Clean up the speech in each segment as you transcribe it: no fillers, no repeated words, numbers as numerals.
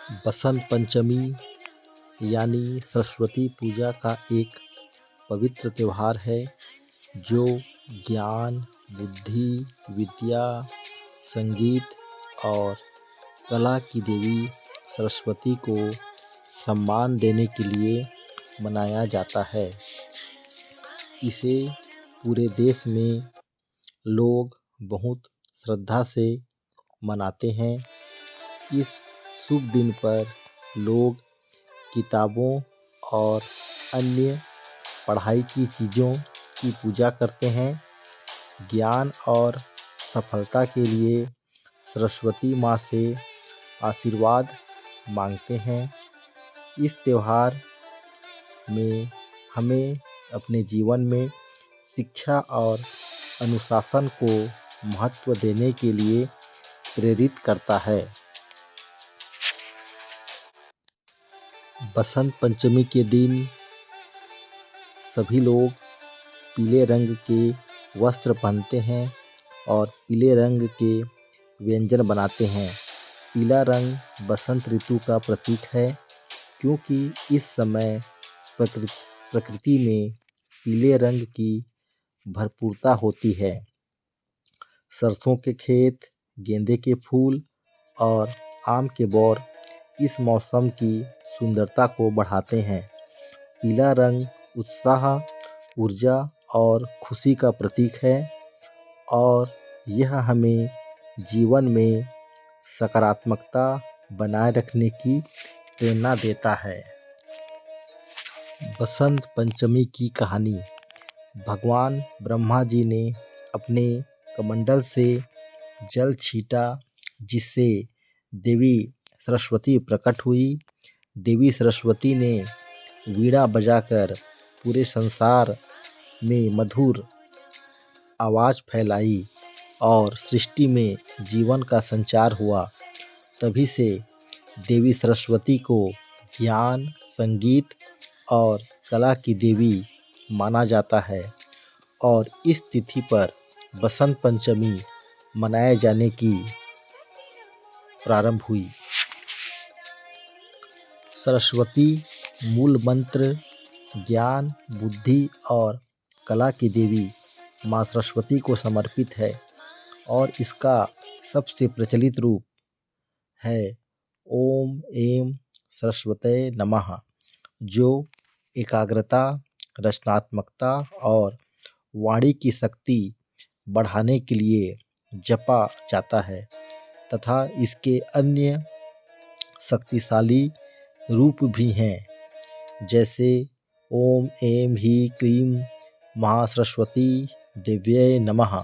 बसंत पंचमी यानी सरस्वती पूजा का एक पवित्र त्योहार है जो ज्ञान, बुद्धि, विद्या, संगीत और कला की देवी सरस्वती को सम्मान देने के लिए मनाया जाता है। इसे पूरे देश में लोग बहुत श्रद्धा से मनाते हैं। इस शुभ दिन पर लोग किताबों और अन्य पढ़ाई की चीज़ों की पूजा करते हैं। ज्ञान और सफलता के लिए सरस्वती माँ से आशीर्वाद मांगते हैं। इस त्योहार में हमें अपने जीवन में शिक्षा और अनुशासन को महत्व देने के लिए प्रेरित करता है। बसंत पंचमी के दिन सभी लोग पीले रंग के वस्त्र पहनते हैं और पीले रंग के व्यंजन बनाते हैं। पीला रंग बसंत ऋतु का प्रतीक है क्योंकि इस समय प्रकृति में पीले रंग की भरपूरता होती है। सरसों के खेत, गेंदे के फूल और आम के बौर इस मौसम की सुंदरता को बढ़ाते हैं। पीला रंग उत्साह, ऊर्जा और खुशी का प्रतीक है और यह हमें जीवन में सकारात्मकता बनाए रखने की प्रेरणा देता है। बसंत पंचमी की कहानी। भगवान ब्रह्मा जी ने अपने कमंडल से जल छीटा जिससे देवी सरस्वती प्रकट हुई। देवी सरस्वती ने वीणा बजाकर पूरे संसार में मधुर आवाज़ फैलाई और सृष्टि में जीवन का संचार हुआ। तभी से देवी सरस्वती को ज्ञान, संगीत और कला की देवी माना जाता है और इस तिथि पर बसंत पंचमी मनाए जाने की प्रारंभ हुई। सरस्वती मूल मंत्र ज्ञान, बुद्धि और कला की देवी माँ सरस्वती को समर्पित है और इसका सबसे प्रचलित रूप है ओम ऐं सरस्वतये नमः, जो एकाग्रता, रचनात्मकता और वाणी की शक्ति बढ़ाने के लिए जपा जाता है तथा इसके अन्य शक्तिशाली रूप भी हैं जैसे ओम ऐं ह्रीं क्लीं महासरस्वती देव्यै नमः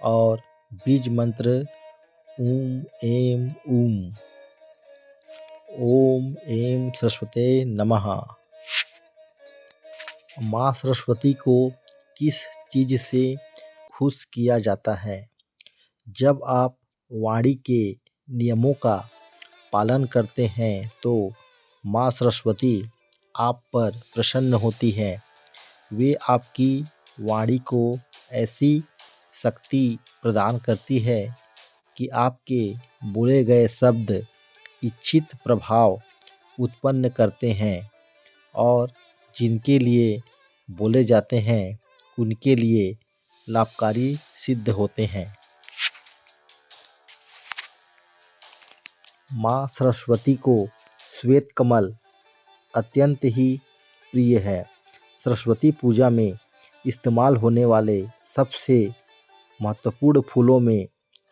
और बीज मंत्र ऊं ऐं ऊं ओम ऐं सरस्वतये नमः। माँ सरस्वती को किस चीज़ से खुश किया जाता है? जब आप वाणी के नियमों का पालन करते हैं तो माँ सरस्वती आप पर प्रसन्न होती है। वे आपकी वाणी को ऐसी शक्ति प्रदान करती है कि आपके बोले गए शब्द इच्छित प्रभाव उत्पन्न करते हैं और जिनके लिए बोले जाते हैं उनके लिए लाभकारी सिद्ध होते हैं। माँ सरस्वती को श्वेत कमल अत्यंत ही प्रिय है। सरस्वती पूजा में इस्तेमाल होने वाले सबसे महत्वपूर्ण फूलों में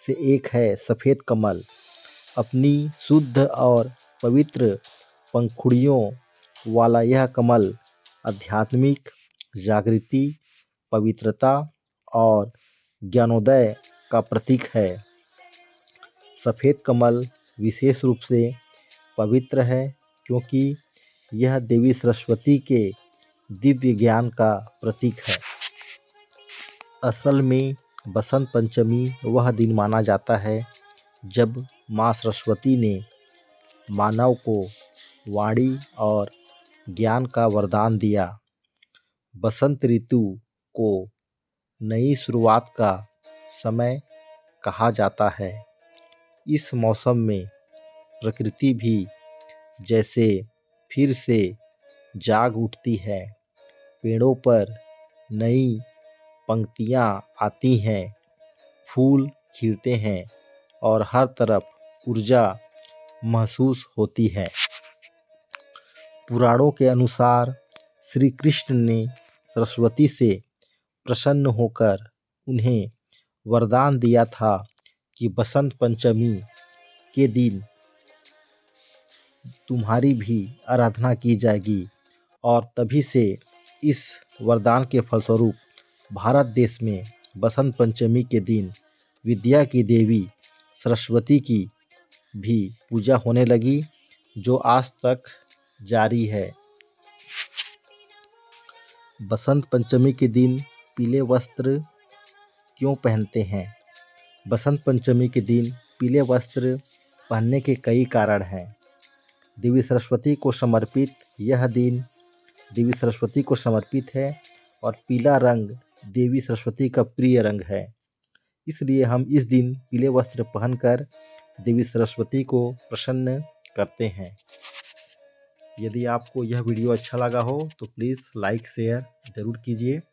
से एक है सफ़ेद कमल। अपनी शुद्ध और पवित्र पंखुड़ियों वाला यह कमल आध्यात्मिक जागृति, पवित्रता और ज्ञानोदय का प्रतीक है। सफ़ेद कमल विशेष रूप से पवित्र है क्योंकि यह देवी सरस्वती के दिव्य ज्ञान का प्रतीक है। असल में बसंत पंचमी वह दिन माना जाता है जब माँ सरस्वती ने मानव को वाणी और ज्ञान का वरदान दिया। बसंत ऋतु को नई शुरुआत का समय कहा जाता है। इस मौसम में प्रकृति भी जैसे फिर से जाग उठती है। पेड़ों पर नई पंक्तियाँ आती हैं, फूल खिलते हैं और हर तरफ ऊर्जा महसूस होती है। पुराणों के अनुसार श्री कृष्ण ने सरस्वती से प्रसन्न होकर उन्हें वरदान दिया था कि बसंत पंचमी के दिन तुम्हारी भी आराधना की जाएगी, और तभी से इस वरदान के फलस्वरूप भारत देश में बसंत पंचमी के दिन विद्या की देवी सरस्वती की भी पूजा होने लगी, जो आज तक जारी है। बसंत पंचमी के दिन पीले वस्त्र क्यों पहनते हैं? बसंत पंचमी के दिन पीले वस्त्र पहनने के कई कारण हैं। देवी सरस्वती को समर्पित यह दिन देवी सरस्वती को समर्पित है और पीला रंग देवी सरस्वती का प्रिय रंग है। इसलिए हम इस दिन पीले वस्त्र पहनकर देवी सरस्वती को प्रसन्न करते हैं। यदि आपको यह वीडियो अच्छा लगा हो तो प्लीज़ लाइक शेयर ज़रूर कीजिए।